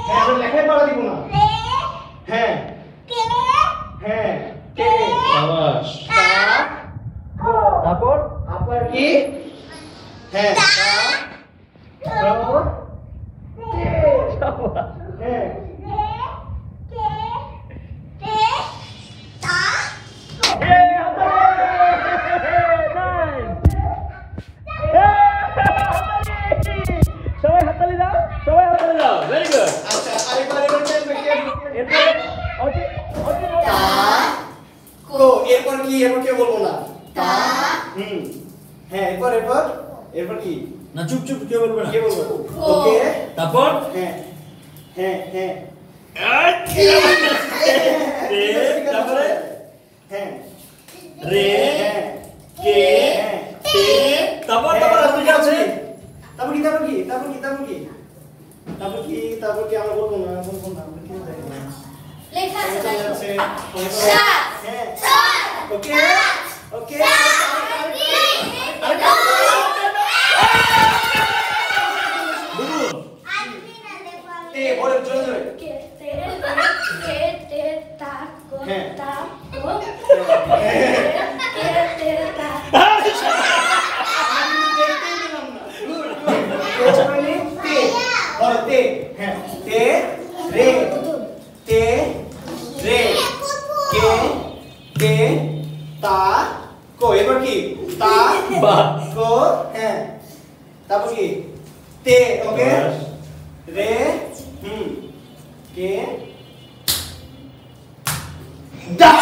হ্যাঁ আমরা লেখায় পাড়া দিব না। হ্যাঁ হ্যাঁ কে শাবাশ। তারপর আপার কি হ্যাঁ তা র কে শাবাশ। হ্যাঁ সবাই হাততালি দাও, সবাই হাততালি দাও। Very good. আচ্ছা আরেকবার তা কো এরপর কি এরপর কে বলবো না তা হ্যাঁ এরপর কি না চুপ চুপ কে বলবে না। কে বলবো ওকে তারপর হ্যাঁ হ্যাঁ হ্যাঁ তারপরে হ্যাঁ রে হ্যাঁ কে তে তারপর আপনি আছে। তারপর কি আমরা বলবো না আমরা কি জানি না লেখা আছে হ্যাঁ ওকে ওকে এ বলে জোরে জোরে হ্যাঁ তে হ্যাঁ তে রে তে রে কে তে তা কো এবার কি তা বাহ। কো হ্যাঁ তারপর কি তে ওকে রে কে দা